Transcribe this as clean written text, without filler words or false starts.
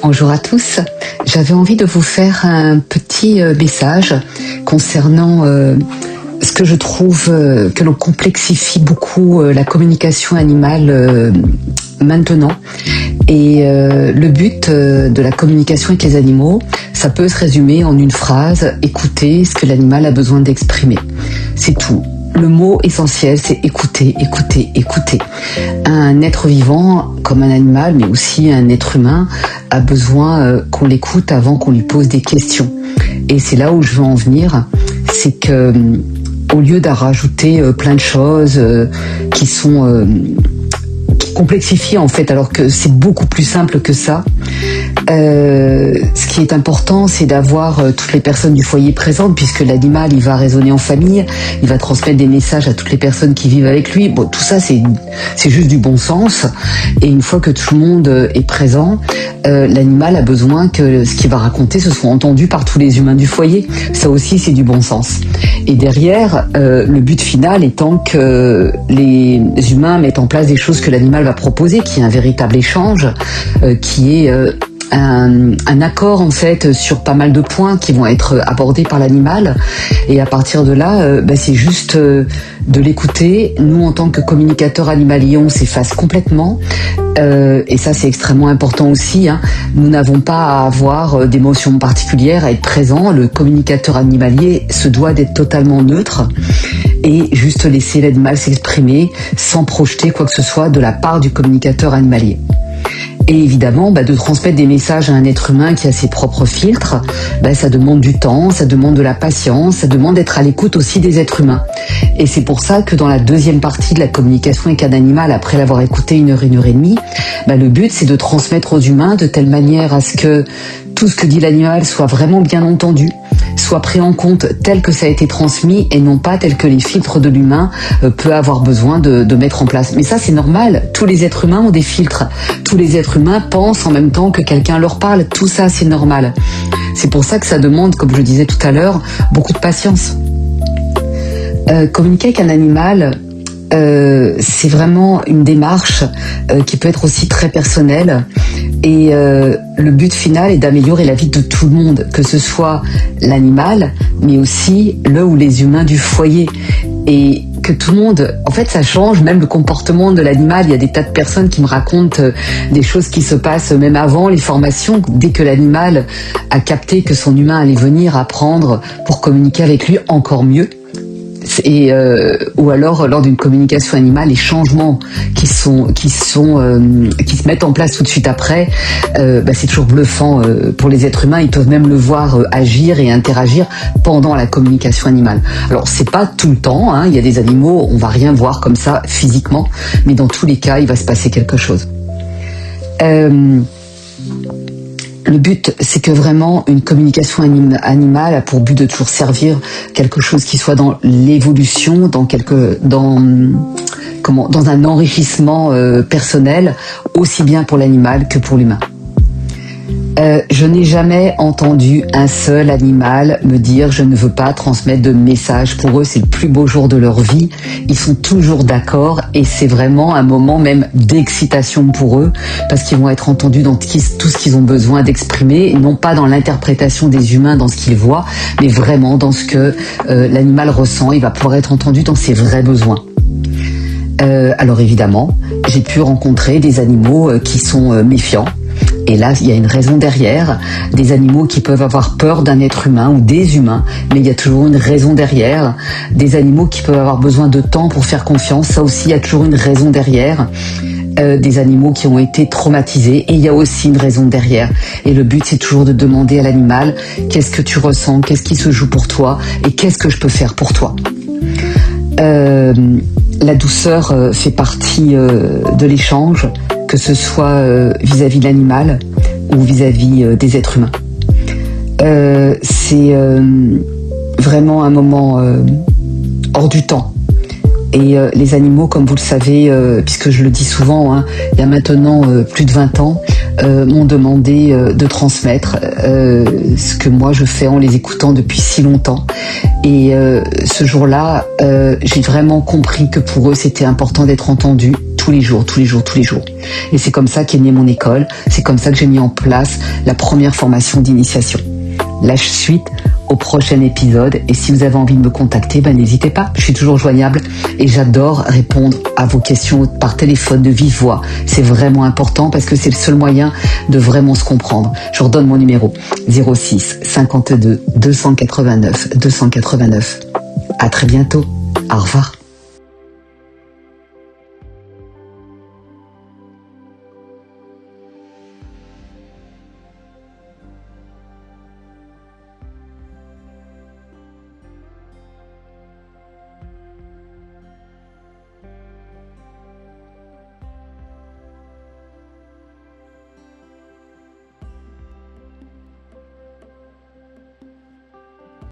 Bonjour à tous, j'avais envie de vous faire un petit message concernant ce que je trouve que l'on complexifie beaucoup la communication animale maintenant. Et le but de la communication avec les animaux, ça peut se résumer en une phrase: écouter ce que l'animal a besoin d'exprimer. C'est tout. Le mot essentiel, c'est écouter, écouter, écouter. Un être vivant, comme un animal, mais aussi un être humain, a besoin qu'on l'écoute avant qu'on lui pose des questions. Et c'est là où je veux en venir, c'est que au lieu d'en rajouter plein de choses qui complexifient en fait, alors que c'est beaucoup plus simple que ça. Ce qui est important, c'est d'avoir toutes les personnes du foyer présentes, puisque l'animal, il va raisonner en famille, il va transmettre des messages à toutes les personnes qui vivent avec lui. Bon, tout ça, c'est juste du bon sens. Et une fois que tout le monde est présent, l'animal a besoin que ce qu'il va raconter se soit entendu par tous les humains du foyer. Ça aussi, c'est du bon sens. Et derrière, le but final étant que les humains mettent en place des choses que l'animal va proposer, qui est un véritable échange, qui est un accord en fait sur pas mal de points qui vont être abordés par l'animal. Et à partir de là, c'est juste de l'écouter. Nous, en tant que communicateurs animaliers, on s'efface complètement. Et ça, c'est extrêmement important aussi. Nous n'avons pas à avoir d'émotions particulières, à être présent. Le communicateur animalier se doit d'être totalement neutre et juste laisser l'animal s'exprimer sans projeter quoi que ce soit de la part du communicateur animalier. Et évidemment, de transmettre des messages à un être humain qui a ses propres filtres, ça demande du temps, ça demande de la patience, ça demande d'être à l'écoute aussi des êtres humains. Et c'est pour ça que dans la deuxième partie de la communication avec un animal, après l'avoir écouté 1 heure, 1 heure et demie, le but c'est de transmettre aux humains de telle manière à ce que tout ce que dit l'animal soit vraiment bien entendu, soit pris en compte tel que ça a été transmis et non pas tel que les filtres de l'humain peut avoir besoin de mettre en place. Mais ça, c'est normal. Tous les êtres humains ont des filtres. Tous les êtres humains pensent en même temps que quelqu'un leur parle. Tout ça, c'est normal. C'est pour ça que ça demande, comme je le disais tout à l'heure, beaucoup de patience. Communiquer avec un animal, c'est vraiment une démarche qui peut être aussi très personnelle. Et le but final est d'améliorer la vie de tout le monde, que ce soit l'animal, mais aussi le ou les humains du foyer. Et que tout le monde, en fait, ça change même le comportement de l'animal. Il y a des tas de personnes qui me racontent des choses qui se passent même avant les formations, dès que l'animal a capté que son humain allait venir apprendre pour communiquer avec lui encore mieux. Et ou alors lors d'une communication animale, les changements qui se mettent en place tout de suite après, c'est toujours bluffant pour les êtres humains. Ils peuvent même le voir agir et interagir pendant la communication animale. Alors c'est pas tout le temps, il y a des animaux, on va rien voir comme ça physiquement, mais dans tous les cas, il va se passer quelque chose. Le but, c'est que vraiment une communication animale a pour but de toujours servir quelque chose qui soit dans l'évolution, dans un enrichissement personnel, aussi bien pour l'animal que pour l'humain. Je n'ai jamais entendu un seul animal me dire « je ne veux pas transmettre de message ». Pour eux, c'est le plus beau jour de leur vie. Ils sont toujours d'accord et c'est vraiment un moment même d'excitation pour eux parce qu'ils vont être entendus dans tout ce qu'ils ont besoin d'exprimer, non pas dans l'interprétation des humains, dans ce qu'ils voient, mais vraiment dans ce que l'animal ressent. Il va pouvoir être entendu dans ses vrais besoins. Alors évidemment, j'ai pu rencontrer des animaux qui sont méfiants. Et là, il y a une raison derrière, des animaux qui peuvent avoir peur d'un être humain ou des humains, mais il y a toujours une raison derrière, des animaux qui peuvent avoir besoin de temps pour faire confiance, ça aussi, il y a toujours une raison derrière, des animaux qui ont été traumatisés, et il y a aussi une raison derrière. Et le but, c'est toujours de demander à l'animal, qu'est-ce que tu ressens, qu'est-ce qui se joue pour toi, et qu'est-ce que je peux faire pour toi. La douceur fait partie de l'échange, que ce soit vis-à-vis de l'animal ou vis-à-vis des êtres humains. C'est vraiment un moment hors du temps. Et les animaux, comme vous le savez, puisque je le dis souvent, il y a maintenant plus de 20 ans, m'ont demandé de transmettre ce que moi je fais en les écoutant depuis si longtemps. Et ce jour-là, j'ai vraiment compris que pour eux, c'était important d'être entendus tous les jours, tous les jours, tous les jours. Et c'est comme ça qu'est née mon école, c'est comme ça que j'ai mis en place la première formation d'initiation. La suite au prochain épisode, et si vous avez envie de me contacter, n'hésitez pas, je suis toujours joignable et j'adore répondre à vos questions par téléphone de vive voix. C'est vraiment important parce que c'est le seul moyen de vraiment se comprendre. Je vous redonne mon numéro 06 52 289 289. À très bientôt. Au revoir.